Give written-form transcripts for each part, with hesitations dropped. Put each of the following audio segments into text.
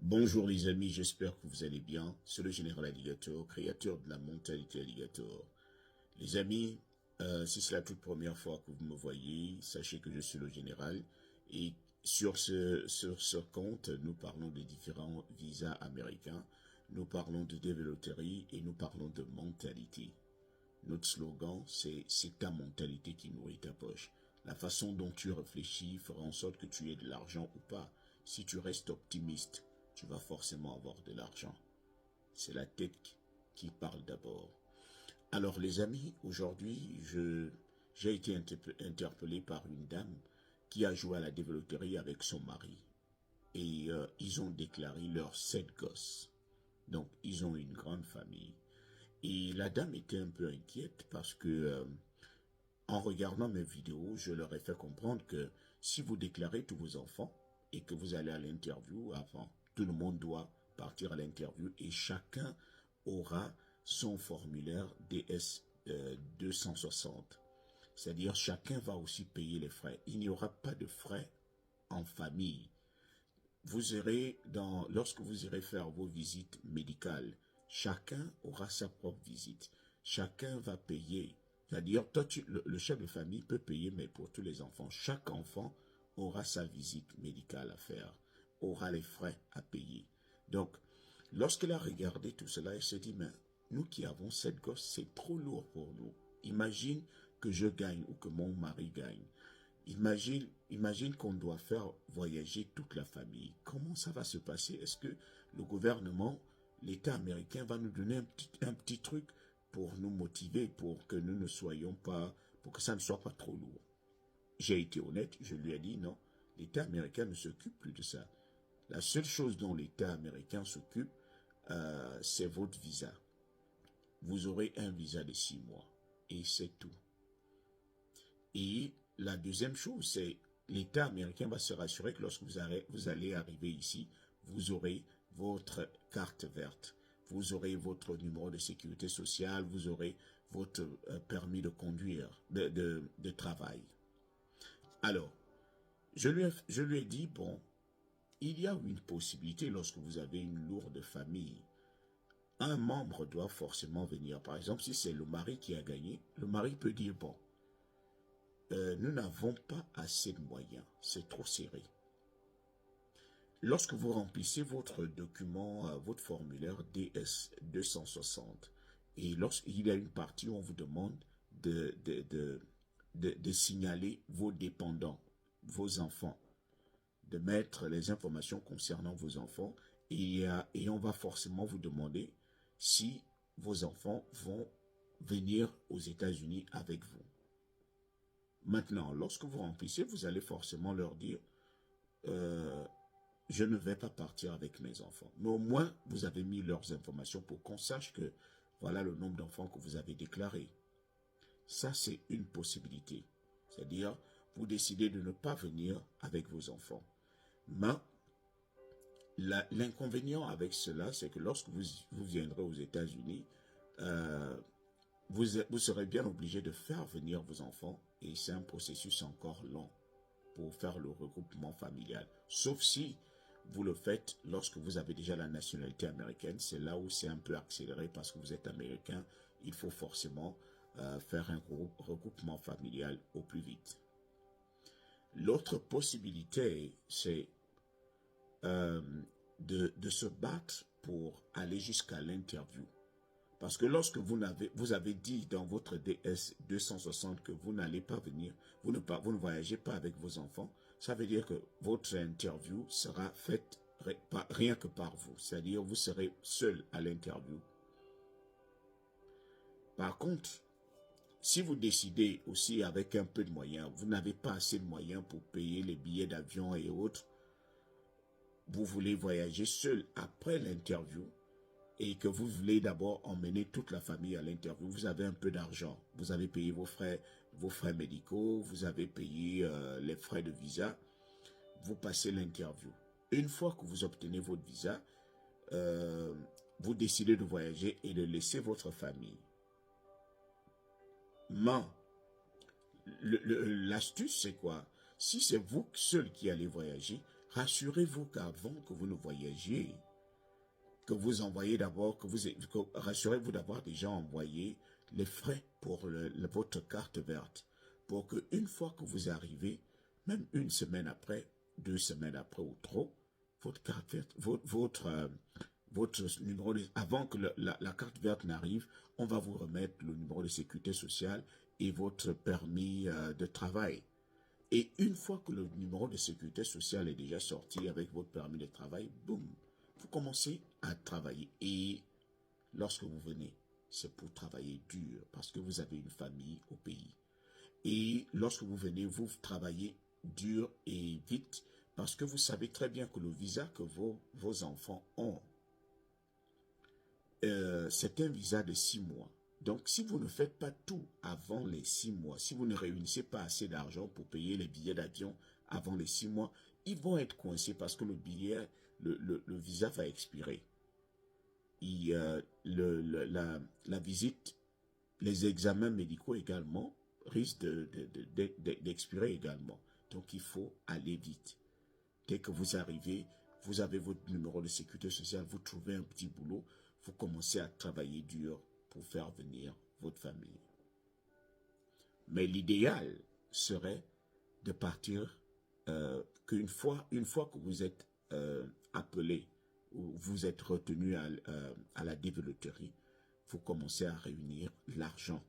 Bonjour les amis, j'espère que vous allez bien. C'est le général Alligator, créateur de la mentalité Alligator. Les amis, si c'est la toute première fois que vous me voyez, sachez que je suis le général. Et sur ce compte, nous parlons des différents visas américains. Nous parlons de développerie et nous parlons de mentalité. Notre slogan, c'est ta mentalité qui nourrit ta poche. La façon dont tu réfléchis fera en sorte que tu aies de l'argent ou pas. Si tu restes optimiste, tu vas forcément avoir de l'argent. C'est la tête qui parle d'abord. Alors les amis, aujourd'hui, j'ai été interpellé par une dame qui a joué à la développerie avec son mari. Et ils ont déclaré leurs 7 gosses. Donc, ils ont une grande famille. Et la dame était un peu inquiète parce que, en regardant mes vidéos, je leur ai fait comprendre que si vous déclarez tous vos enfants et que vous allez à l'interview avant, tout le monde doit partir à l'interview et chacun aura son formulaire DS 260. C'est-à-dire chacun va aussi payer les frais. Il n'y aura pas de frais en famille. Lorsque vous irez faire vos visites médicales, chacun aura sa propre visite. Chacun va payer. C'est-à-dire, toi, le chef de famille peut payer, mais pour tous les enfants, chaque enfant aura sa visite médicale à faire, aura les frais à payer. Donc, lorsqu'elle a regardé tout cela, elle s'est dit, mais nous qui avons 7 gosses, c'est trop lourd pour nous. Imagine que je gagne ou que mon mari gagne. Imagine qu'on doit faire voyager toute la famille. Comment ça va se passer? Est-ce que le gouvernement, l'État américain va nous donner un petit truc pour nous motiver, pour que nous ne soyons pas, pour que ça ne soit pas trop lourd? J'ai été honnête, je lui ai dit non, l'État américain ne s'occupe plus de ça. La seule chose dont l'État américain s'occupe, c'est votre visa. Vous aurez un visa de 6 mois et c'est tout. Et la deuxième chose, c'est l'État américain va se rassurer que lorsque vous allez arriver ici, vous aurez votre carte verte, vous aurez votre numéro de sécurité sociale, vous aurez votre permis de conduire, de travail. Alors, je lui ai dit, bon, il y a une possibilité lorsque vous avez une lourde famille. Un membre doit forcément venir. Par exemple, si c'est le mari qui a gagné, le mari peut dire, bon, nous n'avons pas assez de moyens, c'est trop serré. Lorsque vous remplissez votre document, votre formulaire DS 260, et lorsqu'il y a une partie où on vous demande de signaler vos dépendants, vos enfants, de mettre les informations concernant vos enfants, et on va forcément vous demander si vos enfants vont venir aux États-Unis avec vous. Maintenant, lorsque vous remplissez, vous allez forcément leur dire je ne vais pas partir avec mes enfants. Mais au moins, vous avez mis leurs informations pour qu'on sache que voilà le nombre d'enfants que vous avez déclaré. Ça, c'est une possibilité. C'est-à-dire, vous décidez de ne pas venir avec vos enfants. Mais l'inconvénient avec cela, c'est que lorsque vous viendrez aux États-Unis, vous serez bien obligé de faire venir vos enfants et c'est un processus encore long pour faire le regroupement familial. Sauf si vous le faites lorsque vous avez déjà la nationalité américaine, c'est là où c'est un peu accéléré parce que vous êtes américain, il faut forcément faire un regroupement familial au plus vite. L'autre possibilité, c'est de se battre pour aller jusqu'à l'interview. Parce que lorsque vous avez dit dans votre DS 260 que vous n'allez pas venir, vous ne voyagez pas avec vos enfants, ça veut dire que votre interview sera faite rien que par vous. C'est-à-dire vous serez seul à l'interview. Par contre, si vous décidez aussi avec un peu de moyens, vous n'avez pas assez de moyens pour payer les billets d'avion et autres, vous voulez voyager seul après l'interview, et que vous voulez d'abord emmener toute la famille à l'interview, vous avez un peu d'argent. Vous avez payé vos frais médicaux, vous avez payé les frais de visa, vous passez l'interview. Une fois que vous obtenez votre visa, vous décidez de voyager et de laisser votre famille. Mais l'astuce, c'est quoi? Si c'est vous seul qui allez voyager, Rassurez-vous qu'avant que vous ne voyagiez, que vous envoyez d'abord, rassurez-vous d'avoir déjà envoyé les frais pour votre carte verte, pour qu'une fois que vous arrivez, même une semaine après, 2 semaines après ou trop, votre carte verte, votre numéro avant que la carte verte n'arrive, on va vous remettre le numéro de sécurité sociale et votre permis de travail. Et une fois que le numéro de sécurité sociale est déjà sorti avec votre permis de travail, boum, vous commencez à travailler. Et lorsque vous venez, c'est pour travailler dur parce que vous avez une famille au pays. Et lorsque vous venez, vous travaillez dur et vite parce que vous savez très bien que le visa que vos enfants ont, c'est un visa de 6 mois. Donc, si vous ne faites pas tout avant les 6 mois, si vous ne réunissez pas assez d'argent pour payer les billets d'avion avant les 6 mois, ils vont être coincés parce que le visa va expirer. Et, la visite, les examens médicaux également risquent d'expirer également. Donc, il faut aller vite. Dès que vous arrivez, vous avez votre numéro de sécurité sociale, vous trouvez un petit boulot, vous commencez à travailler dur pour faire venir votre famille. Mais l'idéal serait de partir qu'une fois que vous êtes appelé ou vous êtes retenu à la développerie, vous commencez à réunir l'argent.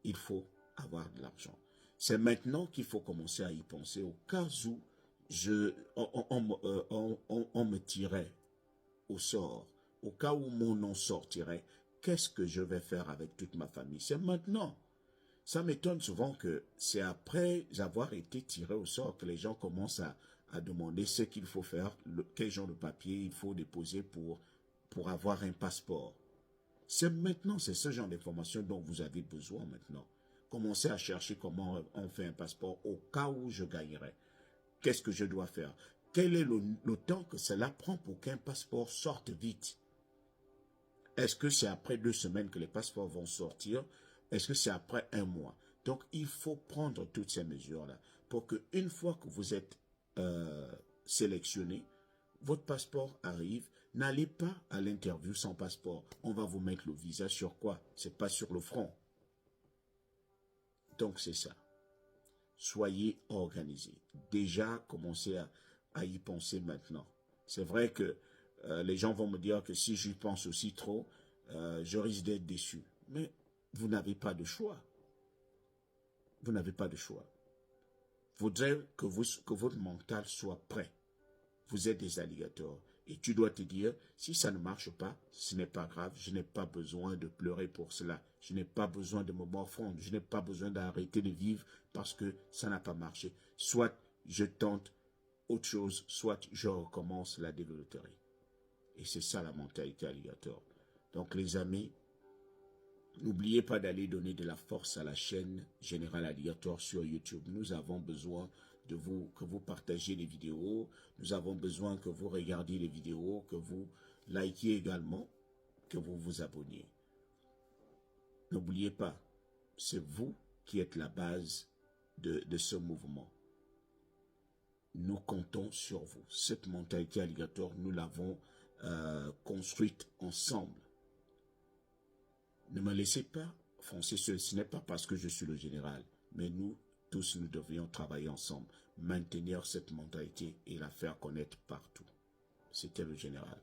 Il faut avoir de l'argent. C'est maintenant qu'il faut commencer à y penser au cas où on me tirait au sort, au cas où mon nom sortirait, qu'est-ce que je vais faire avec toute ma famille? C'est maintenant. Ça m'étonne souvent que c'est après avoir été tiré au sort que les gens commencent à demander ce qu'il faut faire, quel genre de papier il faut déposer pour avoir un passeport. C'est maintenant, c'est ce genre d'information dont vous avez besoin maintenant. Commencez à chercher comment on fait un passeport au cas où je gagnerai. Qu'est-ce que je dois faire? Quel est le temps que cela prend pour qu'un passeport sorte vite? Est-ce que c'est après 2 semaines que les passeports vont sortir? Est-ce que c'est après 1 mois? Donc, il faut prendre toutes ces mesures-là pour qu'une fois que vous êtes sélectionné, votre passeport arrive. N'allez pas à l'interview sans passeport. On va vous mettre le visa sur quoi? C'est pas sur le front. Donc, c'est ça. Soyez organisés. Déjà, commencez à y penser maintenant. C'est vrai que les gens vont me dire que si j'y pense aussi trop, je risque d'être déçu. Mais vous n'avez pas de choix. Vous n'avez pas de choix. Il faudrait que votre mental soit prêt. Vous êtes des alligators. Et tu dois te dire, si ça ne marche pas, ce n'est pas grave. Je n'ai pas besoin de pleurer pour cela. Je n'ai pas besoin de me morfondre. Je n'ai pas besoin d'arrêter de vivre parce que ça n'a pas marché. Soit je tente autre chose, soit je recommence la développerie. Et c'est ça la mentalité alligator. Donc les amis, n'oubliez pas d'aller donner de la force à la chaîne Général Alligator sur YouTube. Nous avons besoin de vous, que vous partagiez les vidéos. Nous avons besoin que vous regardiez les vidéos, que vous likiez également, que vous vous abonniez. N'oubliez pas, c'est vous qui êtes la base de ce mouvement. Nous comptons sur vous. Cette mentalité alligator, nous l'avons construite ensemble. Ne me laissez pas foncer seul. Ce n'est pas parce que je suis le général, mais nous tous, nous devrions travailler ensemble, maintenir cette mentalité et la faire connaître partout. C'était le général.